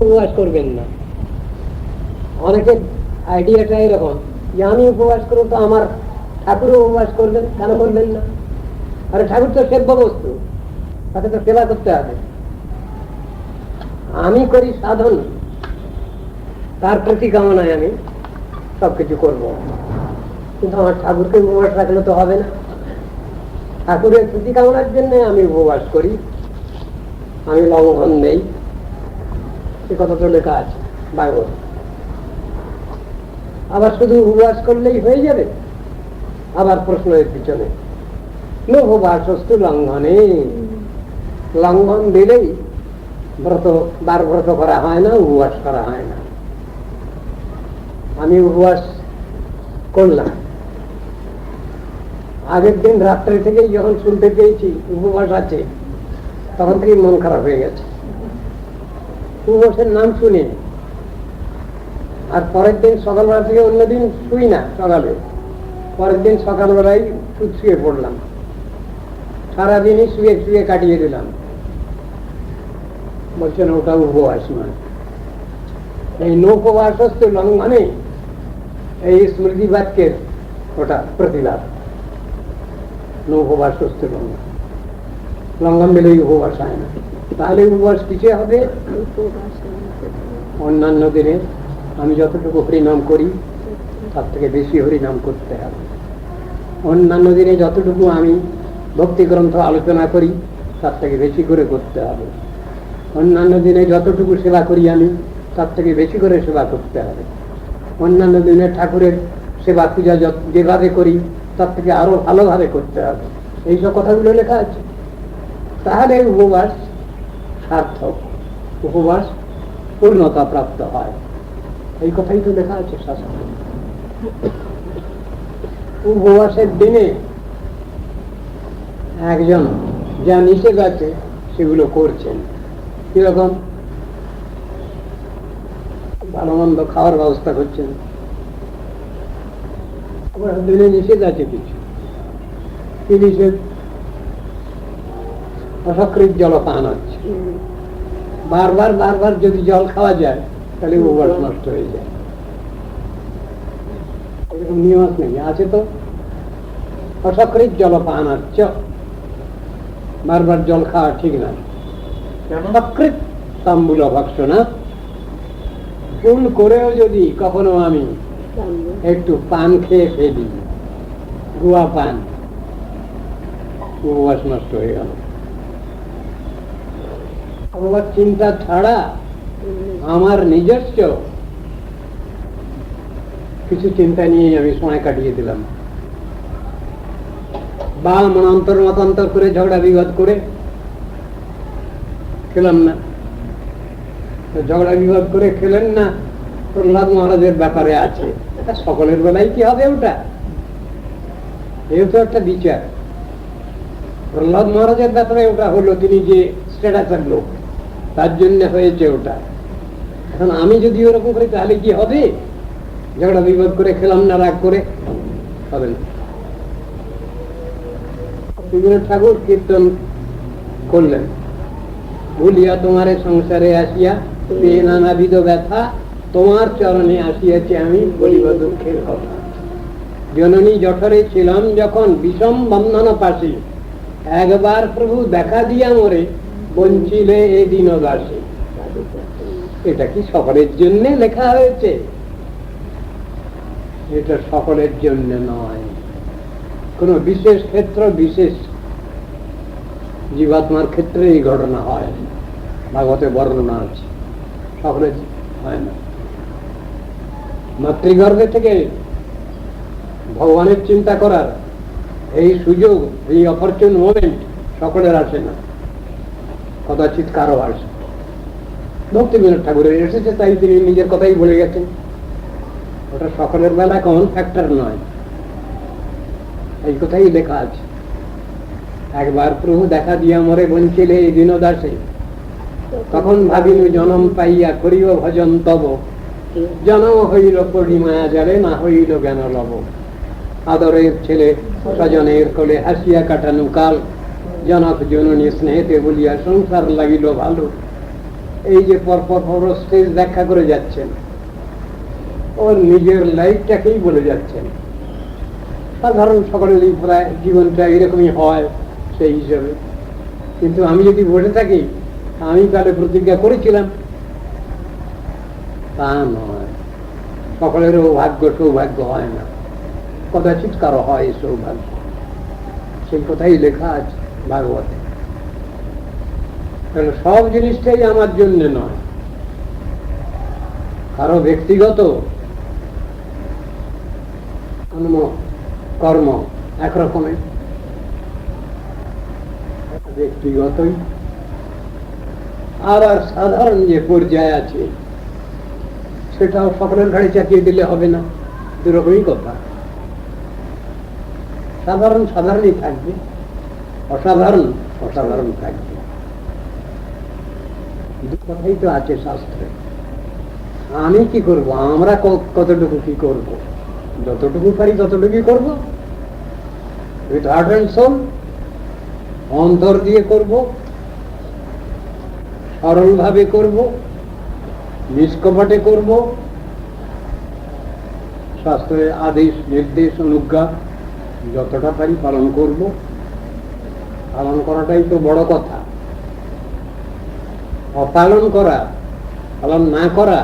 উপবাস করবেন না। অনেকের আইডিয়াটা এরকম যে আমি উপবাস করবো তো আমার ঠাকুরও উপবাস করবেন, কেন করবেন না? আরে ঠাকুর তো সেব্য বস্তু, তাকে তো সেবা করতে হবে। আমি করি সাধন, তার প্রতি কামনায় আমি সবকিছু করবো, কিন্তু আমার ঠাকুরকে উপবাস রাখলে তো হবে না। ঠাকুরের প্রতি কামনার জন্য আমি উপবাস করি, আমি লঙ্ঘন নেই, এ কথা তো লেখা আছে বাইবেল। আবার শুধু উপবাস করলেই হয়ে যাবে? আবার প্রশ্ন এর পিছনে, উপবাসস্তু লঙ্ঘনে, লঙ্ঘন দিলেই ব্রত বার ব্রত করা হয় না, উপবাস করা হয় না। আমি উপবাস করলাম, আগের দিন রাত্রে থেকে যখন শুনতে পেয়েছি উপবাস আছে, তখন থেকে মন খারাপ হয়ে গেছে, উপবাসের নাম শুনি। আর পরের দিন সকালবেলা থেকে অন্যদিন শুই না, সকালে পরের দিন সকালবেলায় শুয়ে পড়লাম, সারাদিনই শুয়ে শুয়ে কাটিয়ে দিলাম। বলছেন ওটা উপবাস নয়। এই নৌপবাসস্তু লঙ্ঘনে, এই স্মৃতি বাক্যের ওটা প্রতিবাদ। নৌপবাসস্তু লঙ্ঘন, লঙ্ঘন দিলেই উপবাস হয় না। তাহলে উপবাস কিসে হবে? অন্যান্য দিনে আমি যতটুকু হরিনাম করি তার থেকে বেশি হরিনাম করতে হবে। অন্যান্য দিনে যতটুকু আমি ভক্তিগ্রন্থ আলোচনা করি তার থেকে বেশি করে করতে হবে। অন্যান্য দিনে যতটুকু সেবা করি আমি তার থেকে বেশি করে সেবা করতে হবে। অন্যান্য দিনে ঠাকুরের সেবা পূজা যেভাবে করি তার থেকে আরো ভালোভাবে করতে হবে। এইসব কথাগুলো লেখা আছে। তাহলে উপবাস সার্থক, উপবাস পূর্ণতা প্রাপ্ত হয়, এই কথাই তো লেখা আছে শাস্ত্রে। উপবাসের দিনে একজন যা নিষেধ আছে সেগুলো করছেন। কিরকম? ভালো মন্দ খাওয়ার ব্যবস্থা করছেন, দিনে নিষেধ আছে কিছু। কি নিষেধ? অসকৃত জলপান হচ্ছে। বারবার বারবার যদি জল খাওয়া যায় তাহলে উপবাস নষ্ট হয়ে যায়। এরকম নিয়ম নেই, আছে তো। অসকৃত জলপান হচ্ছে, বারবার জল খাওয়া ঠিক না। সকৃত তাম্বুল ভক্ষণ, ভুল করেও যদি কখনো আমি একটু পান খেয়ে ফেলি, গুয়া পান, উপবাস নষ্ট হয়ে গেল। আমার চিন্তা ছাড়া আমার নিজস্ব কিছু চিন্তা নিয়ে আমি সময় কাটিয়ে দিলাম, বা মনান্তর মতান্তর করে ঝগড়া বিবাদ করে খেলাম না। ঝগড়া বিবাদ করে খেলেন না, প্রহ্লাদ মহারাজের ব্যাপারে আছে, এটা সকলের বেলায় কি হবে? ওটা এই তো একটা বিচার। প্রহ্লাদ মহারাজের ব্যাপারে ওটা হলো, তিনি যে স্ট্যাটাসের লোক, তার জন্য হয়েছে ওটা। এখন আমি যদি ওরকম করি তাহলে কি হবে? ঝগড়া বিবাদ করে খেলাম না, রাগ করে হবে না। ঠাকুর কীর্তন করলেন, ভুলিয়া তোমারে সংসারে আসিয়া নানাবিধ ব্যথা, তোমার চরণে আসিয়াছে আমি বলিব দুঃখের কথা। জননী জঠরে ছিলাম যখন বিষম বন্ধন পাশে, একবার প্রভু দেখা দিয়া মোরে বঞ্চিলে এ দীনদাসে। এটা কি সকলের জন্য লেখা হয়েছে? এটা সকলের জন্য নয়, কোন বিশেষ ক্ষেত্র, বিশেষ জীবাত্মার ক্ষেত্রে এই ঘটনা হয়। ভাগবতে বর্ণনা আছে, সকলের হয় না। মাতৃগর্ভে থেকে ভগবানের চিন্তা করার এই সুযোগ, এই অপরচুন মোমেন্ট সকলের আসে না, কদাচিৎ কারো আসে। ভক্তিবিনোদ ঠাকুরের এসেছে, তাই তিনি নিজের কথাই বলে গেছেন। ওটা সকলের বেলা কমন ফ্যাক্টর নয়, এই কথাই লেখা আছে। একবার প্রভু দেখা দিয়া মরে বঞ্চিলে এই দীনদাসে, তখন ভাবিনু জনম পাইয়া করিব ভজন তব, জনম হইল পরিমায়া জলে, না হইল জ্ঞান লব। আদরের ছেলে স্বজনের কোলে হাসিয়া কাটানো কাল, জনক জননী স্নেহেতে বলিয়া সংসার লাগিল ভালো। এই যে পরপর স্টেজ ব্যাখ্যা করে যাচ্ছেন, ওর নিজের লাইফটাকেই বলে যাচ্ছেন। সাধারণ সকলেরই প্রায় জীবনটা এরকমই হয় সেই হিসাবে। কিন্তু আমি যদি বসে থাকি, আমি তাহলে প্রতিজ্ঞা করেছিলাম, তা নয়। সকলেরও ভাগ্য সৌভাগ্য হয় না, কদাচিৎ কারো হয় সৌভাগ্য। সেই কথাই লেখা আছে ভাগবতে। সব জিনিসটাই আমার জন্য নয়, কারো ব্যক্তিগত কর্ম একরকমের, ব্যক্তিগতই। আর সাধারণ যে পর্যায়ে আছে সেটাও সকলের ঘাড়ে চাপিয়ে দিলে হবে না, দুরকমই কথা। সাধারণ সাধারণই থাকবে, অসাধারণ অসাধারণ থাকবে। দু কথাই তো আছে শাস্ত্রে। আমি কি করব, আমরা কতটুকু কি করব, যতটুকু পারি ততটুকুই করব, উইথ হার্ট অ্যান্ড সোল, অন্তর দিয়ে করব, সরল ভাবে করব, নিষ্কপটে করব, শাস্ত্রের আদেশ নির্দেশ অনুজ্ঞা যতটা পারি পালন করব। পালন করাটাই তো বড় কথা। অপালন করা, পালন না করা,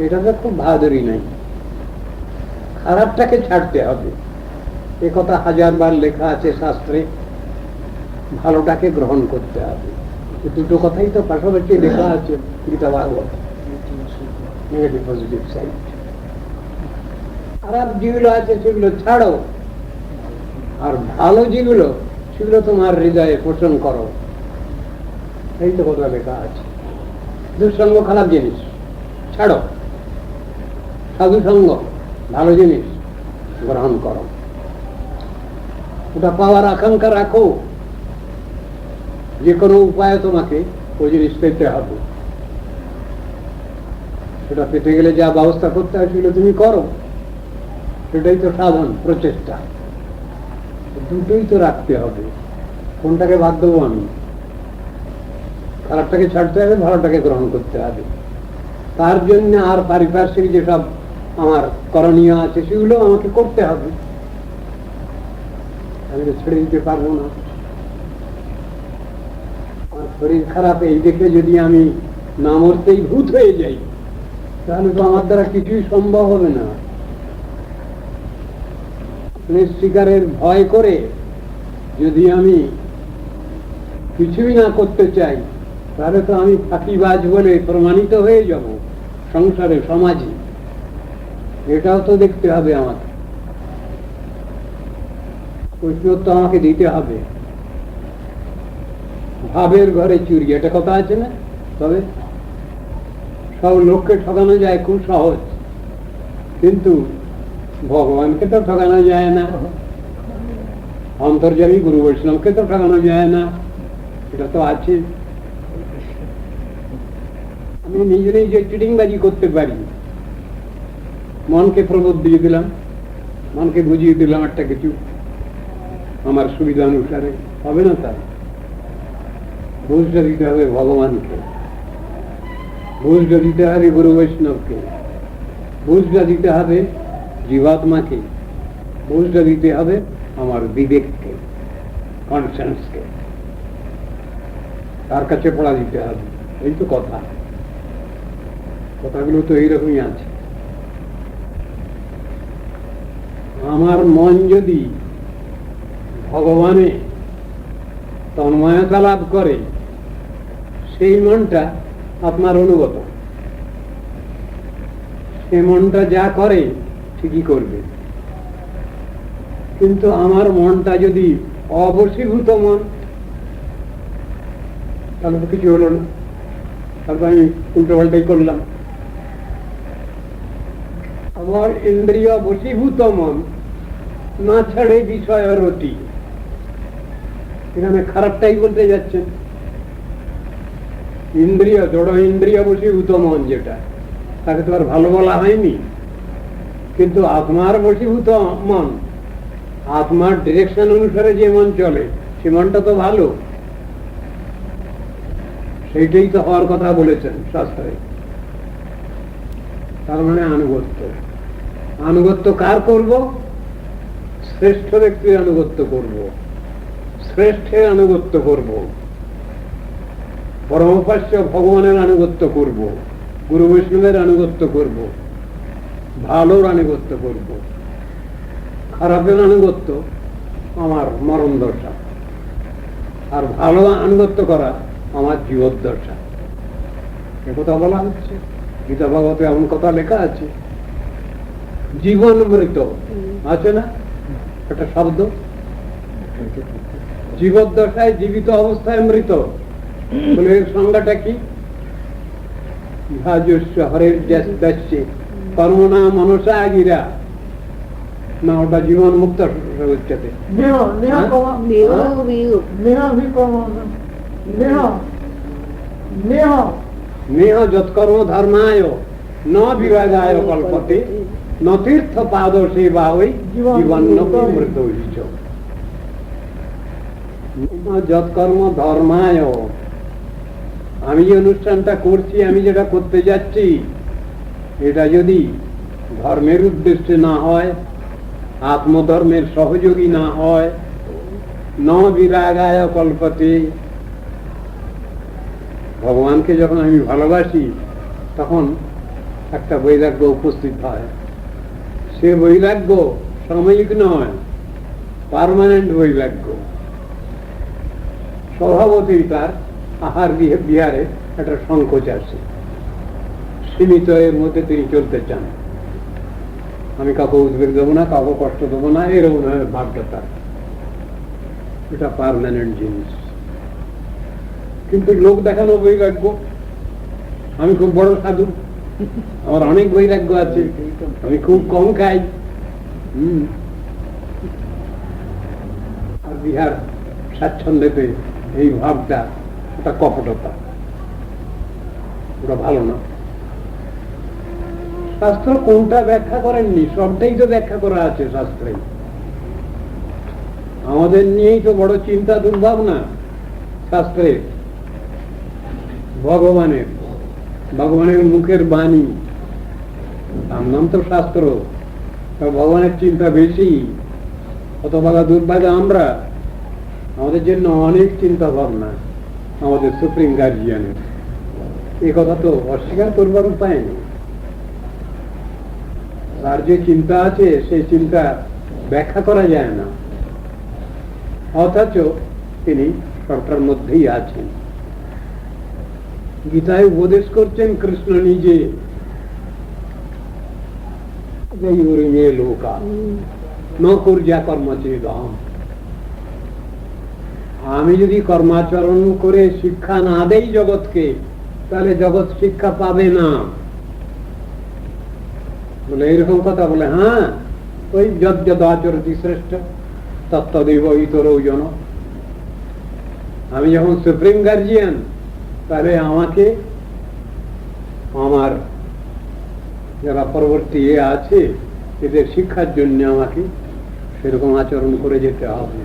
এটাতে খুব বাহাদুরি নাই। খারাপটাকে ছাড়তে হবে, এ কথা হাজারবার লেখা আছে শাস্ত্রে। ভালোটাকে গ্রহণ করতে হবে, দুটো কথাই তো পাশাপাশি লেখা আছে Gita Bhagavat. Negative positive side. খারাপ যেগুলো আছে সেগুলো ছাড়ো, আর ভালো যেগুলো সেগুলো তোমার হৃদয়ে পোষণ করো, এই তো কথা লেখা আছে। দুঃসঙ্গ খারাপ জিনিস ছাড়ো, সাধু সঙ্গ ভালো জিনিস গ্রহণ করো। ওটা পাওয়ার আকাঙ্ক্ষা রাখো, যে কোনো উপায়ে তোমাকে ওই জিনিস পেতে হবে। সেটা পেতে গেলে যা ব্যবস্থা করতে হয় সেগুলো তুমি করো, সেটাই তো সাধন প্রচেষ্টা। দুটোই তো রাখতে হবে। কোনটাকে বাদ দেবো আমি? খারাপটাকে ছাড়তে হবে, ভালোটাকে গ্রহণ করতে হবে। তার জন্য আর পারিপার্শ্বিক যেসব আমার করণীয় আছে সেগুলো আমাকে করতে হবে, আমি তো ছেড়ে দিতে পারবো না। আমার শরীর খারাপ এই দেখে যদি আমি না মরতেই ভূত হয়ে যাই, তাহলে তো আমার দ্বারা কিছুই সম্ভব হবে না। শিকারের ভয় করে যদি আমি কিছুই না করতে চাই, তাহলে তো আমি ফাঁকিবাজ বলে প্রমাণিত হয়ে যাব সংসারে, সমাজে। এটাও তো দেখতে হবে আমাকে, কৈফিয়ত তো আমাকে দিতে হবে। ভাবের ঘরে চুরি, এটা কথা আছে না? তবে সব লোককে ঠকানো যায় খুব সহজ, কিন্তু ভগবানকে তো ঠকানো যায় না, অন্তর্যামী গুরু বৈষ্ণবকে তো ঠকানো যায় না, এটা তো আছে। আমি নিজেরই যে চিটিংবাজি করতে পারি, মনকে প্রবোধ দিয়ে দিলাম, মনকে বুঝিয়ে দিলাম একটা কিছু আমার সুবিধা অনুসারে, হবে না। তার বুঝটা দিতে হবে ভগবানকে, বুঝটা দিতে হবে গুরু বৈষ্ণবকে, বুঝটা দিতে হবে জীবাত্মাকে, বুঝটা দিতে হবে আমার বিবেককে, কনসেন্সকে, তার কাছে পড়া দিতে হবে। এই তো কথা, কথাগুলো তো এইরকমই আছে। আমার মন যদি ভগবানে তন্ময়তা লাভ করে, সেই মনটা আপনার অনুগত, সে মনটা যা করে ঠিকই করবে। কিন্তু আমার মনটা যদি অবশীভূত মন, তাহলে তো কিছু হলো না, তারপর আমি উল্টো পাল্টাই করলাম। আমার ইন্দ্রিয় বশীভূত মন না ছাড়ে বিষয় রতি, এখানে খারাপটাই বলতে যাচ্ছেন। ইন্দ্রিয়, জড় ইন্দ্রিয় বশীভূত মন যেটা, তাকে তো আর ভালো বলা হয়নি। কিন্তু আত্মার বশীভূত মন, আত্মার ডিরেকশন অনুসারে যে মন চলে, সে মনটা তো ভালো। সেইটাই তো হওয়ার কথা বলেছেন শাস্ত্রে। তার মানে আনুগত্য। আনুগত্য কার করব? শ্রেষ্ঠ ব্যক্তির আনুগত্য করব, শ্রেষ্ঠের আনুগত্য করব, পরমোপাস্য ভগবানের আনুগত্য করব, গুরু বৈষ্ণবের আনুগত্য করব, ভালোর আনুগত্য করব। খারাপের আনুগত্য আমার মরণ দশা, আর ভালো আনুগত্য করা আমার জীবদ্দশা। একথা বলা হচ্ছে গীতা ভাগবতে, এমন কথা লেখা আছে। জীবন মৃত আছে না একটা শব্দ, জীবদ্দশায় জীবিত অবস্থায় মৃত বলে এর সংজ্ঞাটা কি? হরের দাস্যে কর্মণা মনসা গিরা, না ওটা জীবন মুক্ত উচ্চতে। নেহ যৎকর্ম ধর্মায় ন বিরাগায় কল্পতে ন তীর্থ পাদ সেবা ওই জীবন মৃত যৎকর্ম ধর্মায়। আমি যে অনুষ্ঠানটা করছি, আমি যেটা করতে যাচ্ছি, এটা যদি ধর্মের উদ্দেশ্যে না হয়, আত্মধর্মের সহযোগী না হয়, ন বিরাগায় কল্পতে, ভগবানকে যখন আমি ভালোবাসি তখন একটা বৈরাগ্য উপস্থিত হয়। সে বৈরাগ্য সাময়িক নয়, পার্মানেন্ট বৈরাগ্য। স্বভাবতই তার আহার বিহারে একটা সংকোচ আছে, সীমিত এর মধ্যে তিনি চলতে চান। আমি কাউকে উদ্বেগ দেবো না, কাউকে কষ্ট দেবো না, এরকম ভাবটা তার। এটা পার্মানেন্ট জিনিস। কিন্তু লোক দেখানো বৈরাগ্য, আমি খুব বড় সাধু, আমার অনেক বৈরাগ্য আছে, আমি খুব কম খাই, আর বিহার স্বাচ্ছন্দ্যতে এই ভাবটা, ওটা কপটতা, ওটা ভালো না। শাস্ত্র কোনটা ব্যাখ্যা করেননি, সবটাই তো ব্যাখ্যা করা আছে শাস্ত্রে। আমাদের নিয়েই তো বড় চিন্তা দুর্ভাবনা শাস্ত্রে। ভগবানের মুখের বাণী, তার নাম তো শাস্ত্র। ভগবানের চিন্তা বেশি, হতভাগা দুর্ভাগা আমরা। আমাদের জন্য অনেক চিন্তা ভাবনা আমাদের সুপ্রিম গার্জিয়ানের। এই কথা তো অস্বীকার করবার উপায় নেই। তার যে চিন্তা আছে সেই চিন্তা ব্যাখ্যা করা যায় না, অথচ তিনি সবটার মধ্যেই আছেন। গীতায় উপদেশ করছেন কৃষ্ণ নিজে, লোকা ন কুর্যা কর্মচেদম। আমি যদি কর্মাচরণ করে শিক্ষা না দেই জগৎকে, তাহলে জগৎ শিক্ষা পাবে না। বলে এইরকম কথা বলে, হ্যাঁ, ওই যদ্যদ আচরতি শ্রেষ্ঠ তত্ত্বদেব ইতরৌ জন। আমি যখন সুপ্রিম গার্জিয়ান, তাহলে আমাকে আমার যারা পরবর্তী আছে এদের শিক্ষার জন্য আমাকে সেরকম আচরণ করে যেতে হবে।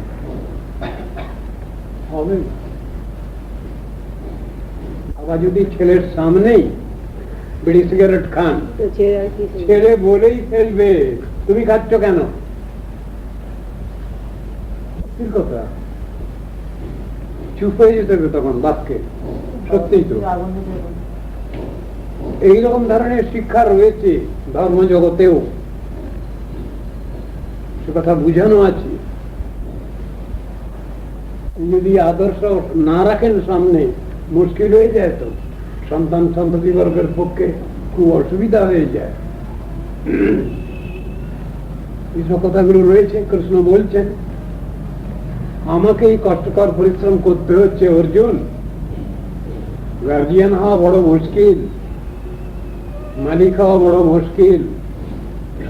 আবার যদি ছেলের সামনেই বিড়ি সিগারেট খান, ছেলে বলেই ফেলবে, তুমি খাচ্ছ কেন? কি কথা, চুপ হয়ে যেতে হবে তখন বাপকে। সত্যিই তো এইরকম ধরনের শিক্ষা রয়েছে ধর্ম জগতেও, সে কথা বুঝানো আছে। যদি আদর্শ না রাখেন সামনে, মুশকিল হয়ে যায় তো, সন্তান সন্ততি বর্গের পক্ষে খুব অসুবিধা হয়ে যায়। এইসব কথাগুলো রয়েছে। কৃষ্ণ বলছেন, আমাকে এই কষ্টকর পরিশ্রম করতে হচ্ছে অর্জুন। গার্জিয়ান হওয়া বড় মুশকিল, মালিক হওয়া বড় মুশকিল,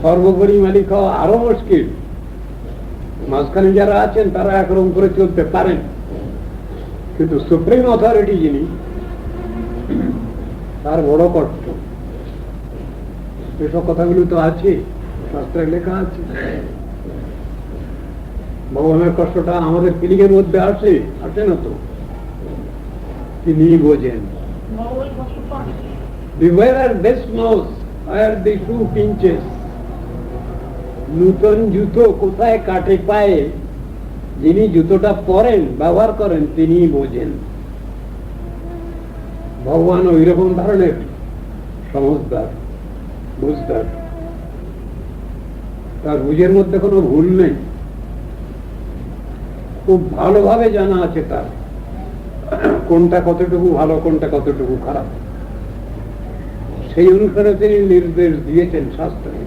সর্বোপরি মালিক হওয়া আরো মুশকিল। মাঝখানে যারা আছেন তারা একরকম করে চলতে পারেন, কিন্তু সুপ্রিম অথরিটি যিনি, তার বড় কষ্ট। এসব কথাগুলো তো আছে, শাস্ত্রে লেখা আছে। ভগবানের কষ্টটা আমাদের ফিলিং এর মধ্যে আসে না তো? তিনি বোঝেন। The wearer best knows where the shoe pinches. নূতন জুতো কোথায় কাটে পায়ে, যিনি জুতোটা পরেন ব্যবহার করেন তিনি বোঝেন। ভগবান ওই রকম ধরনের সমঝদার, বুঝদার, তার বুঝের মধ্যে কোনো ভুল নেই, খুব ভালোভাবে জানা আছে তার কোনটা কতটুকু ভালো কোনটা কতটুকু খারাপ। সেই অনুসারে তিনি নির্দেশ দিয়েছেন শাস্ত্রে,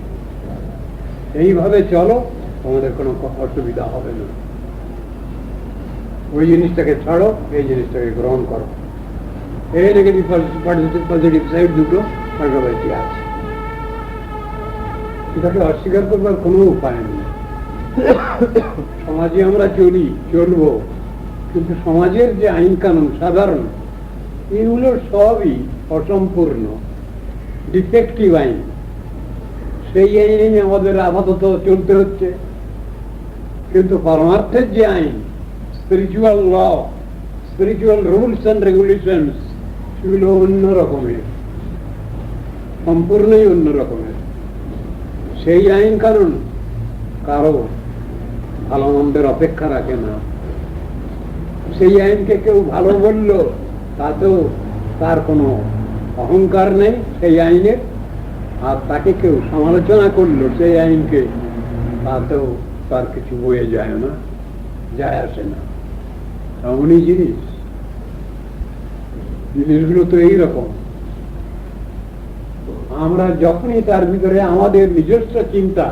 এইভাবে চলো তোমাদের কোনো অসুবিধা হবে না, ওই জিনিসটাকে ছাড়ো, এই জিনিসটাকে গ্রহণ করো। এই নেগেটিভ পজিটিভ সাইড দুটো পাশাপাশি আছে, এটাকে অস্বীকার করবার কোনো উপায় নেই। সমাজে আমরা চলবো, কিন্তু সমাজের যে আইন কানুন সাধারণ, এগুলো সবই অসম্পূর্ণ, ডিফেক্টিভ আইন। সেই আইনে আমাদের আপাতত চলতে হচ্ছে, কিন্তু পরমার্থের যে আইন, spiritual law, spiritual rules and regulations, সেগুলো অন্য রকমের, সম্পূর্ণই অন্য রকমের। সেই আইন কানুন কারো ভালো মন্দের অপেক্ষা রাখে না। সেই আইনকে কেউ ভালো বলল তাতেও তার কোনো অহংকার নেই সেই আইনের, আর তাকে কেউ সমালোচনা করলো সেই আইনকে তাতেও তার কিছু বয়ে যায় না, যায় আসে না। এমনই জিনিসগুলো তো এইরকম। আমরা যখনই তার ভিতরে আমাদের নিজস্ব চিন্তা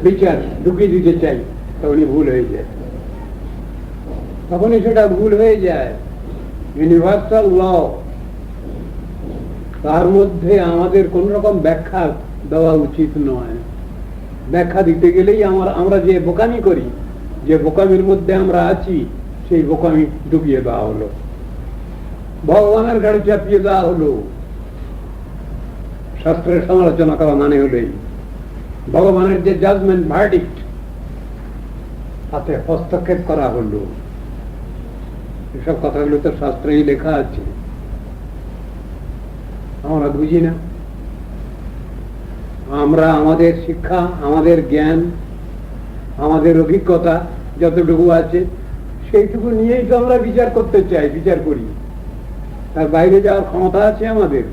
বিচার ঢুকিয়ে দিতে চাই, তখনই ভুল হয়ে যায়, তখনই সেটা ভুল হয়ে যায়। ইউনিভার্সাল ল, তার মধ্যে আমাদের কোন রকম ব্যাখ্যা দেওয়া উচিত নয়। ব্যাখ্যা দিতে গেলেই আমরা যে বোকামি করি, যে বোকামির মধ্যে আমরা আছি, সেই বোকামি ডুবিয়ে দেওয়া হলো, ভগবানের গাড়ি চাপিয়ে দেওয়া হলো। শাস্ত্রের সমালোচনা করা মানে হলেই ভগবানের যে জাজমেন্ট ভার্ডিক্ট, তাতে হস্তক্ষেপ করা হলো। এসব কথাগুলো তো শাস্ত্রেই লেখা আছে, আমরা বুঝি না। আমরা আমাদের শিক্ষা, আমাদের জ্ঞান, আমাদের অভিজ্ঞতা যতটুকু আছে সেইটুকু নিয়েই তো আমরা বিচার করতে চাই, বিচার করি। তার বাইরে যাওয়ার ক্ষমতা আছে আমাদের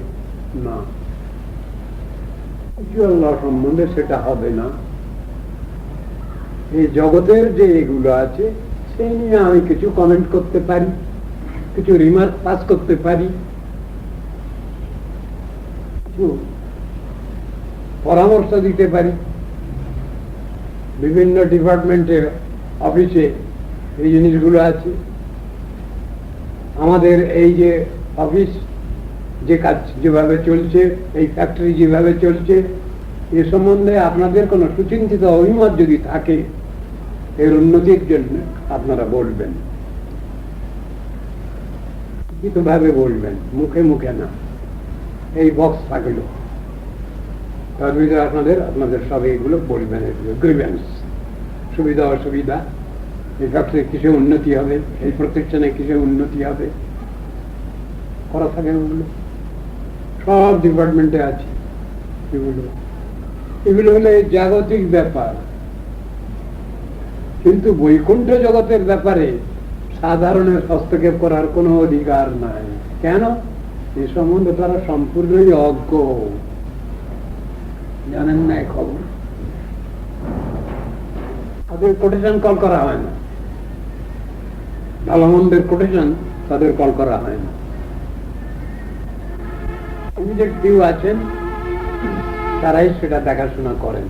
না। আল্লাহ সম্বন্ধে সেটা হবে না। এই জগতের যে এগুলো আছে সেই নিয়ে আমি কিছু কমেন্ট করতে পারি, কিছু রিমার্ক পাস করতে পারি, কিছু পরামর্শ দিতে পারি। বিভিন্ন ডিপার্টমেন্টের অফিসে এই জিনিসগুলো আছে। আমাদের এই যে অফিস, যে কাজ যেভাবে চলছে, এই ফ্যাক্টরি যেভাবে চলছে, এ সম্বন্ধে আপনাদের কোনো সুচিন্তিত অভিমত যদি থাকে, এর উন্নতির জন্য আপনারা বলবেন, লিখিতভাবে বলবেন, মুখে মুখে না। এই বক্স থাকলো, তার ভিতরে আপনাদের সব এইগুলো বলবেন, গ্রিভেন্স, সুবিধা অসুবিধা, এই ফ্যাক্টরির কিছু উন্নতি হবে, এই প্রতিষ্ঠানে কিছু উন্নতি হবে, করা থাকে। ওগুলো সব ডিপার্টমেন্টে আছে। এগুলো হলে জাগতিক ব্যাপার, কিন্তু বৈকুণ্ঠ জগতের ব্যাপারে সাধারণের হস্তক্ষেপ করার কোনো অধিকার নাই। কেন? এ সম্বন্ধে তারা সম্পূর্ণই অজ্ঞ, জানেন না খবর। তাদের কোটেশন কল করা হয় না, ভালো মন্দের কোটেশন তাদের কল করা হয় না। কেউ আছেন তারাই সেটা দেখাশোনা করেন,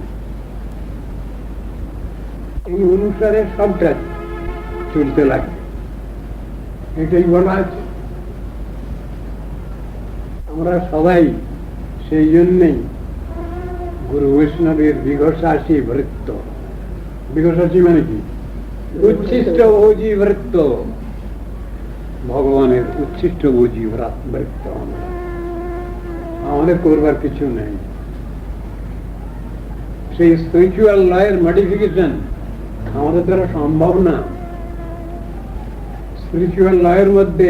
এই অনুসারে সবটা চলতে লাগে, এটাই বলা আছে। আমরা সবাই সেই জন্যেই গুরু বৈষ্ণবের বিঘষাসী বৃত্ত, বিঘষাসী মানে কি? উচ্ছিষ্ট ভোজী বৃত্ত, ভগবানের উচ্ছিষ্ট ভোজী বৃত্ত। আমাদের করবার কিছু নেই। সেই স্পিরিচুয়াল লয়ের মডিফিকেশন আমাদের দ্বারা সম্ভব না। স্পিরিচুয়াল লয়ের মধ্যে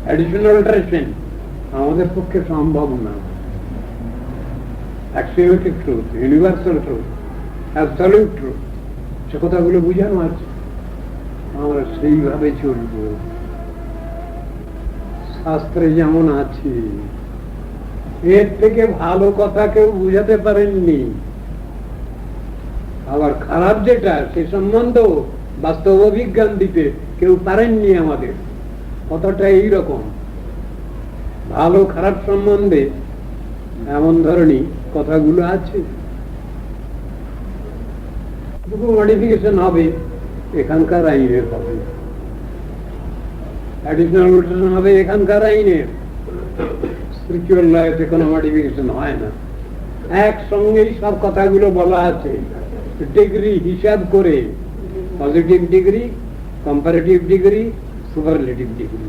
অ্যাডিশনাল ট্রেশন আমাদের পক্ষে সম্ভব না। Axiomatic truth, universal truth, absolute truth, সে কথাগুলো বুঝানো আছে, আমরা সেইভাবে চলব। শাস্ত্রে যেমন আছে, এর থেকে ভালো কথা কেউ বুঝাতে পারেননি। আবার খারাপ যেটা সে সম্বন্ধেও বাস্তব অভিজ্ঞান দিতে কেউ পারেননি আমাদের। কথাটা এইরকম, ভালো খারাপ সম্বন্ধে এমন ধরনের কথাগুলো আছে। মডিফিকেশন হবে এখানকার আইনের, হবে অ্যাডিশনাল নোটেশন হবে এখানকার আইনের। স্পিরিচুয়াল লাইফে কোনো মডিফিকেশন হয় না, একসঙ্গেই সব কথাগুলো বলা আছে। ডিগ্রি হিসাব করে, positive degree, comparative degree, superlative degree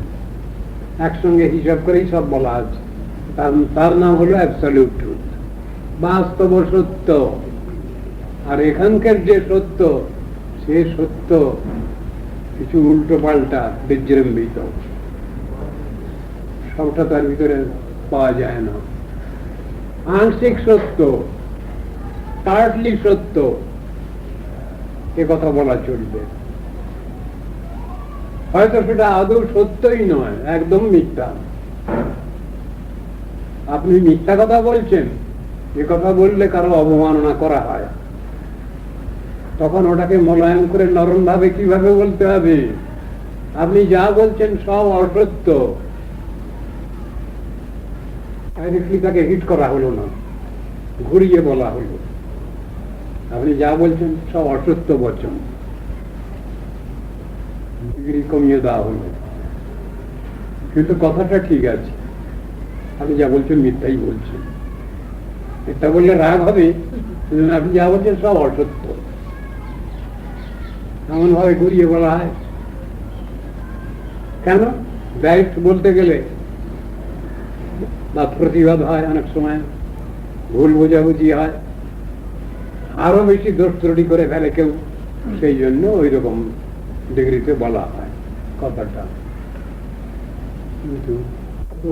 একসঙ্গে হিসাব করেই সব বলা আছে। তার নাম হলো অ্যাবসলিউট ট্রুথ, বাস্তব সত্য। আর এখানকার যে সত্য, সে সত্য কিছু উল্টো পাল্টা বিজৃম্বিত, সবটা তার ভিতরে পাওয়া যায় না। আংশিক সত্য, পার্টলি সত্য, এ কথা বলা চলবে। হয়তো সেটা আদৌ সত্যই নয়, একদম মিথ্যা। আপনি মিথ্যা কথা বলছেন, এ কথা বললে কারো অবমাননা করা হয়, তখন ওটাকে মোলায়েম করে নরম ভাবে কিভাবে বলতে হবে? আপনি যা বলছেন সব অসত্য, তাকে হিট করা হলো না, ঘুরিয়ে বলা হলো আপনি যা বলছেন সব অসত্য বচন, ডিগ্রি কমিয়ে দেওয়া হলো। কিন্তু কথাটা ঠিক আছে, আপনি যা বলছেন মিথ্যাই বলছেন। মিথ্যা বললে রাগ হবে, আপনি যা বলছেন সব অসত্য, এমন ভাবে ঘুরিয়ে বলা হয়। কেন? ডাইরেক্ট বলতে গেলে বা প্রতিবাদ হয়, অনেক সময় ভুল বোঝাবুঝি হয়, আরো বেশি দোষ ত্রুটি করে ফেলে কেউ, সেই জন্য ওই রকম ডিগ্রিতে বলা হয় কথাটা। কিন্তু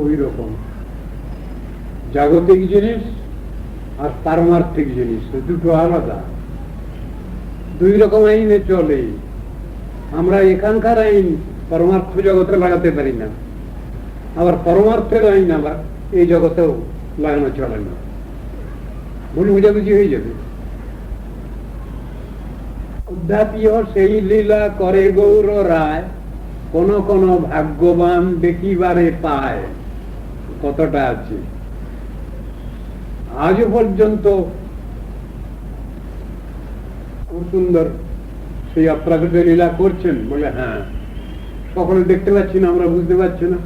ওই রকম জাগতিক জিনিস আর পারমার্থিক জিনিস দুটো আলাদা, দুই রকম আইনে চলে। আমরা এখানকার আইন পরমার্থ জগতে লাগাতে পারি না, আবার পরমার্থের আইন আবার এই জগতেও লাগানো চলে না, ভুল বুঝাবুঝি হয়ে যাবে। উদ্ধাপীয় সেই লীলা করে গৌর রায়, কোন কোন ভাগ্যবান দেখিবারে পায়। কতটা আছে আজও পর্যন্ত খুব সুন্দর সেই অপ্রাকৃত লীলা করছেন বলে, হ্যাঁ সকলে দেখতে পাচ্ছি না, আমরা বুঝতে পারছি না।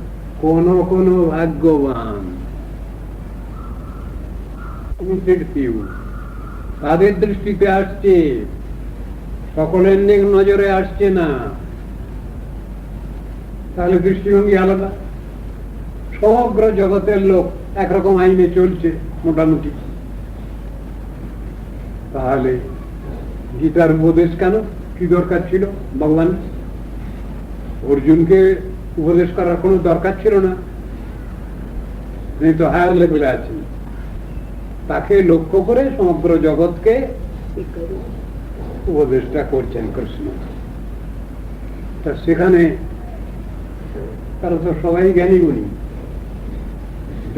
কোন কোন ভাগ্যবান, তাদের দৃষ্টিতে আসছে, সকলের নজরে আসছে না, তাহলে দৃষ্টিভঙ্গি আলাদা। সমগ্র জগতের লোক একরকম আইনে চলছে মোটামুটি, তাহলে গীতার উপদেশ কেন? কি দরকার ছিল? ভগবান অর্জুনকে উপদেশ করার কোনো দরকার ছিল না, তিনি তো হায়ার লেভেলে আছেন। তাকে লক্ষ্য করে সমগ্র জগৎকে উপদেশটা করছেন কৃষ্ণ। তা সেখানে তারা তো সবাই জ্ঞানী গুণী,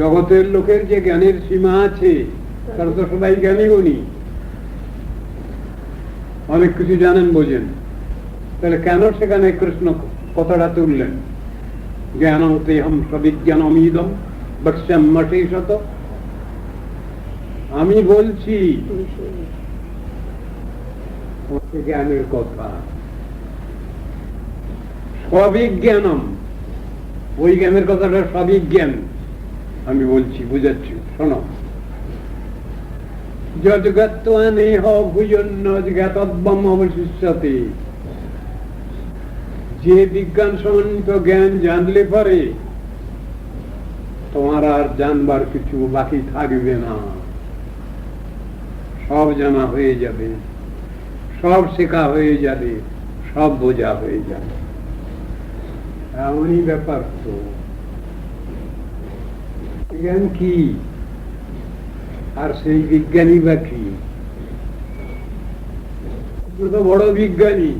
জগতের লোকের যে জ্ঞানের সীমা আছে তারা তো সবাই জ্ঞানী গুণী, অনেক কিছু জানেন বোঝেন। তাহলে কেন সেখানে কৃষ্ণ কথাটা তুললেন? জ্ঞানতে হম সবিজ্ঞানমিদম বক্ষ্যাম্যশেষত, আমি বলছি জ্ঞানের কথা। সবিজ্ঞানম, ওই জ্ঞানের কথাটা সবিজ্ঞান আমি বলছি, বুঝাচ্ছি, শোনো। যজ্ঞাত্বা নেহ ভুজন্য জ্ঞাতব্যম অবশিষ্যতে, যে বিজ্ঞান সমন্বিত জ্ঞান জানলে পরে তোমার আর জানবার কিছু বাকি থাকবে না, সব জানা হয়ে যাবে, সব শেখা হয়ে যাবে, সব বোঝা হয়ে যাবে। এমনই ব্যাপার তো। জ্ঞান কি আর সেই বিজ্ঞানী বা কি? তো বড় বিজ্ঞানী,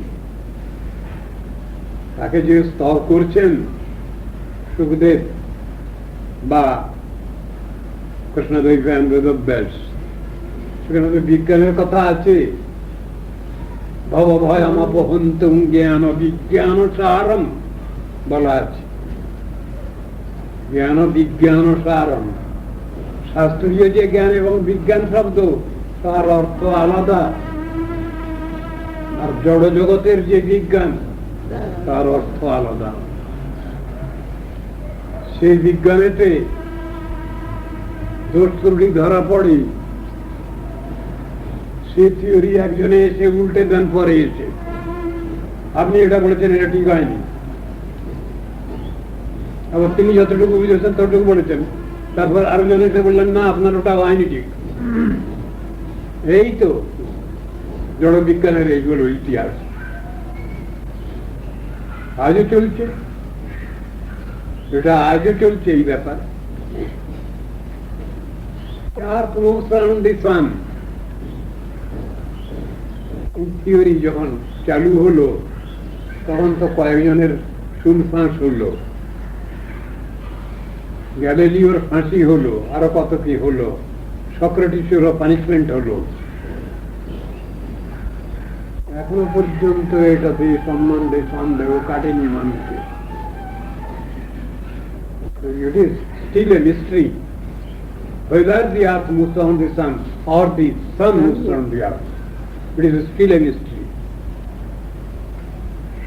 তাকে যে স্তব করছেন সুখদেব বা কৃষ্ণদেব বেদব্যাস, সেখানে তো বিজ্ঞানের কথা আছে। ভব ভয়মপহন্তুম জ্ঞান বিজ্ঞান সারম বলা আছে। জ্ঞান বিজ্ঞান সারম, শাস্ত্রীয় যে জ্ঞান এবং বিজ্ঞান শব্দ তার অর্থ আলাদা, আর জড় জগতের যে বিজ্ঞান তার অর্থ আলাদা। সেই বিজ্ঞানেতে দোষ ত্রুটি ধরা পড়ে, সে থিওরি একজনে এসে উল্টে দেন পরে এসে, আপনি এটা বলেছেন, এটা ঠিক হয়নি। আবার তিনি যতটুকু বুঝেছেন ততটুকু বলেছেন, তারপর আরো জন এসে বললেন না আপনার ওটা হয়নি ঠিক। এই তো জড় বিজ্ঞানের এইগুলো ইতিহাস আজও চলছে, এটা আজও চলছে এই ব্যাপার। থিওরি যখন চালু হলো তখন তো কয়েকজনের চুল ফাঁস হলো, গ্যালিলিওর ফাঁসি হলো, আরো কত কি হলো, সক্রেটিসেরও পানিশমেন্ট হলো। এখনো পর্যন্ত এটাতে সম্বন্ধে সন্দেহ কাটেনি মানুষকে। It is still a mystery whether the earth moves around the sun or the sun moves around the earth. It is still a mystery.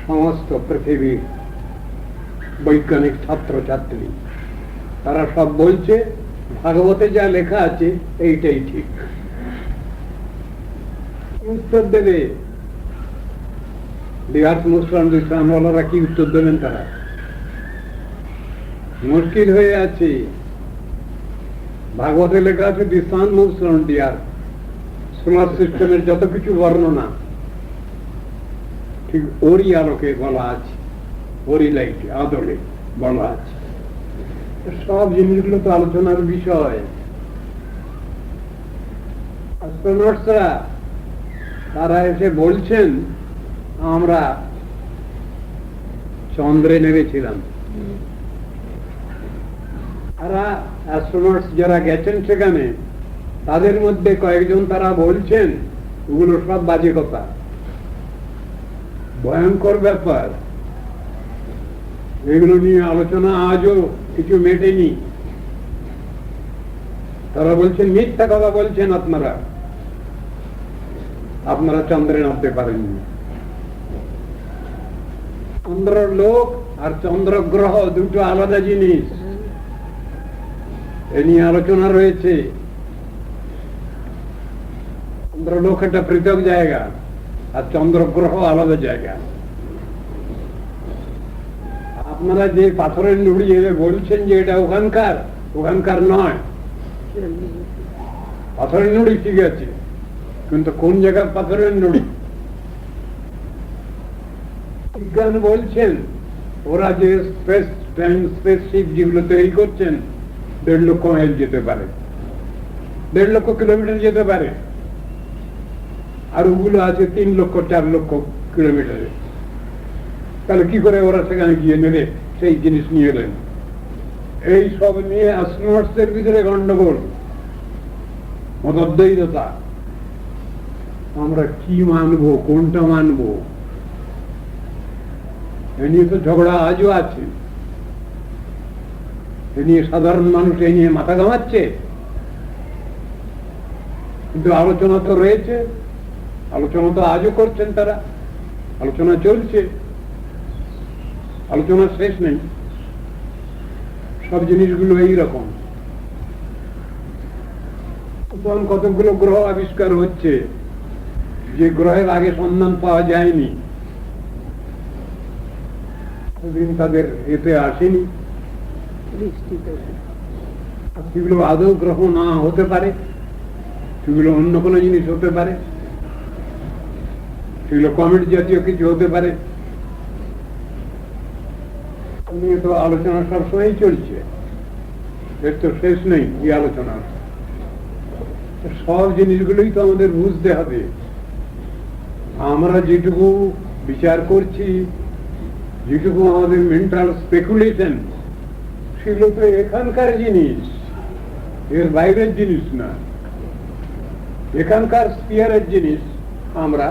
সমস্ত পৃথিবীর বৈজ্ঞানিক ছাত্রছাত্রী তারা সব বলছে ভাগবতে যা লেখা আছে এইটাই ঠিক। উত্তর দেবে the earth moves around the sun ওরা কি উত্তর দেবেন? তারা মুশকিল হয়ে আছে। ভাগবতে লেখা আছে the sun moves around the earth, solar সিস্টেমের যত কিছু বর্ণনা ঠিক ওরই আলোকে বলা আছে, ওরই লাইট আদলে বলা আছে। সব জিনিসগুলো তো আলোচনার বিষয়। অ্যাস্ট্রোনটসরা তারা এসে বলছেন আমরা চন্দ্রে নেমেছিলাম। তারা অ্যাস্ট্রোনটস যারা গেছেন সেখানে তাদের মধ্যে কয়েকজন তারা বলছেন ওগুলো সব বাজে কথা, ভয়ঙ্কর ব্যাপার, এগুলো নিয়ে আলোচনা আজও কিছু মেটেনি। তারা বলছেন মিথ্যা কথা বলছেন আপনারা, আপনারা চন্দ্রে নামতে পারেননি। চন্দ্র লোক আর চন্দ্র গ্রহ দুটো আলাদা জিনিস, এ নিয়ে আলোচনা রয়েছে। চন্দ্রলোক একটা পৃথক জায়গা আর চন্দ্র গ্রহ আলাদা জায়গা। আপনারা যে পাথরের নুড়ি বলছেন যে এটা ওখানকার, ওখানকার নয়। পাথরের নুড়ি ঠিক আছে, কিন্তু কোন জায়গার পাথরের নুড়ি? বিজ্ঞান বলছেন ওরা যে স্পেস টাইম স্পেসশিপ যেগুলো তৈরি করছেন 1.5 লক্ষ মাইল যেতে পারে, 1.5 লক্ষ কিলোমিটার যেতে পারে, আর ওগুলো আছে 3 লক্ষ 4 লক্ষ কিলোমিটারে। তাহলে কি করে ওরা সেখানে গিয়ে নেবে সেই জিনিস নিয়ে এলেন? এই সব নিয়ে অ্যাস্ট্রোনটসদের ভিতরে গন্ডগোল, মতদ্বৈধতা। আমরা কি মানবো, কোনটা মানবো, এ নিয়ে তো ঝগড়া আজও আছে। এ নিয়ে সাধারণ মানুষ এ নিয়ে মাথা ঘামাচ্ছে, কিন্তু আলোচনা তো রয়েছে, আলোচনা তো আজও করছেন তারা, আলোচনা চলছে, আলোচনা শেষ নেই। সব জিনিসগুলো এইরকম। তখন কতগুলো গ্রহ আবিষ্কার হচ্ছে যে গ্রহের আগে সন্ধান পাওয়া যায়নি, তাদের এতে আসেনি। সেগুলো আদৌ গ্রহ না হতে পারে, সেগুলো অন্য কোনো জিনিস হতে পারে, সেগুলো কমেট জাতীয় কিছু হতে পারে। নিয়ে তো আলোচনা সবসময় চলছে। এর তো শেষ নেই এই আলোচনার। সব জিনিসগুলোই তো আমাদের বুঝতে হবে। আমরা যেটুকু বিচার করছি, যেটুকু আমাদের মেন্টাল স্পেকুলেশন, সেগুলো তো এখানকার জিনিস, এর বাইরের জিনিস না। এখানকার স্পিয়ারের জিনিস আমরা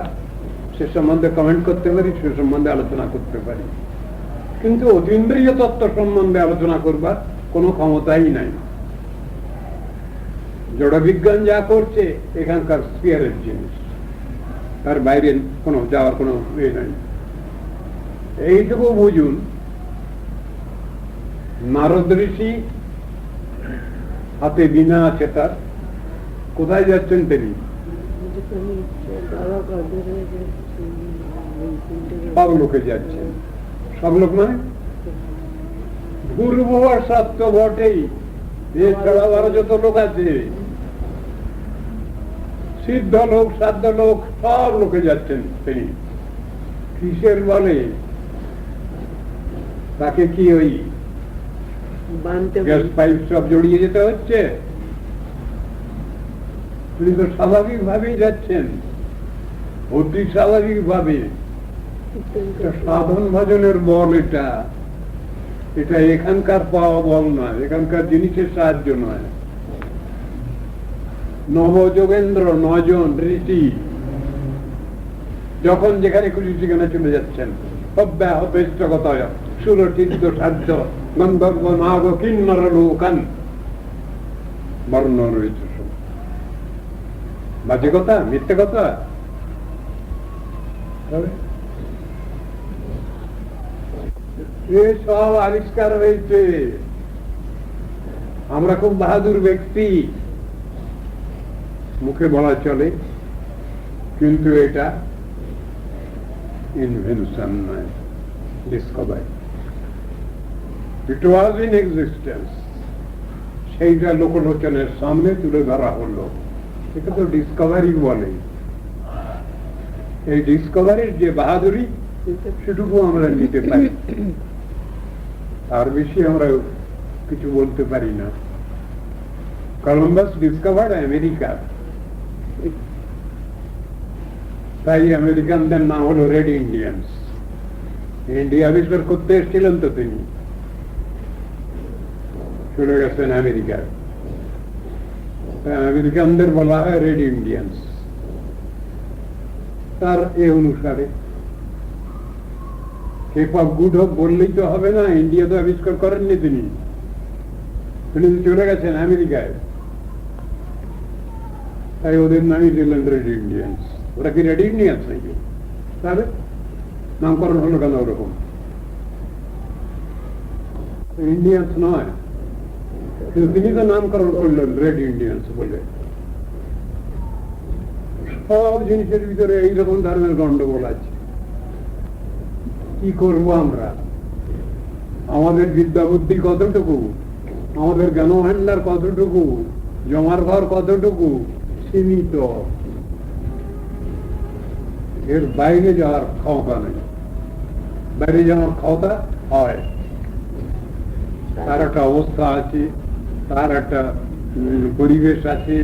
সে সম্বন্ধে কমেন্ট করতে পারি, সে সম্বন্ধে আলোচনা করতে পারি, কিন্তু অতীন্দ্রিয় তত্ত্ব সম্বন্ধে আলোচনা করবার কোনো ক্ষমতাই নাই। জড় বিজ্ঞান যা করছে এখানকার স্পিয়ারের জিনিস, তার বাইরে কোনো যাওয়ার কোনো ইয়ে নাই। এইটুকু বুঝুন, নারদ ঋষি হাতে বীণা আছে তার, কোথায় যাচ্ছেন তিনি? সব লোকে যাচ্ছেন। সব লোক মানে পূর্ব আর সত্য বটেই, এছাড়া আরো যত লোক আছে, সিদ্ধ লোক, সাধ্য লোক, সব লোকে যাচ্ছেন তিনি। কিসের বলে তাকে কি ওই গ্যাস পাইপ সব জড়িয়ে যেতে হচ্ছে? তিনি তো স্বাভাবিক ভাবেই যাচ্ছেন, অতি স্বাভাবিক ভাবে। সাধন ভজনের বল এটা, এটা এখানকার পাওয়া বল নয়, এখানকার জিনিসের সাহায্য নয়। নবযোগেন্দ্র 9 জন ঋষি যখন যেখানে খুশি সেখানে চলে যাচ্ছেন, অব্যাহত ইষ্টগতয় সুরচিত সাধ্য গন্ধর্ব নাগ কিন্নর লোকান বর্ণ রয়েছে। বাজে কথা, মিথ্যে কথা? সব আবিষ্কার হয়েছে। আমরা খুব বাহাদুর ব্যক্তি মুখে বলা চলে, কিন্তু এটা ইনভেনশন নয়, Discovery. It was in existence, সেইটা লোকলোচনের সামনে তুলে ধরা হলো, এটা তো ডিসকভারি বলে। এই ডিসকভারির যে বাহাদুরি, সেটুকু আমরা নিতে পারি, তার বেশি আমরা কিছু বলতে পারি না। কলম্বাস ডিসকভার্ড আমেরিকা, তাই আমেরিকানদের নাম হলো রেড ইন্ডিয়ান্স। ইন্ডিয়া আবিষ্কার করতে এসেছিলেন তো তিনি, চলে গেছেন আমেরিকায়, আমেরিকানদের বলা হয় রেড ইন্ডিয়ান্স। তার এ অনুসারে কেপ অফ গুড হোপ বললেই তো হবে না, ইন্ডিয়া তো আবিষ্কার করেননি তিনি, তিনি চলে গেছেন আমেরিকায়, তাই ওদের নামই দিলেন রেড ইন্ডিয়ান্স। ওরা কি রেড ইন্ডিয়ান্স নাকি? তাহলে নামকরণ হলো কেন ওরকম? ইন্ডিয়ান্স নয়, কিন্তু তিনি তো নামকরণ করলেন রেড ইন্ডিয়ান্স বলে। সব জিনিসের ভিতরে এইরকম ধরনের গন্ডগোল আছে। কি করবো আমরা? আমাদের বিদ্যা বুদ্ধি কতটুকু, আমাদের জ্ঞান ভান্ডার কতটুকু, জমার ঘর কতটুকু, সীমিত। এর বাইরে যাওয়ার ক্ষমতা নেই। বাইরে যাওয়ার ক্ষমতা হয়, তার একটা অবস্থা আছে, তার একটা পরিবেশ আছে,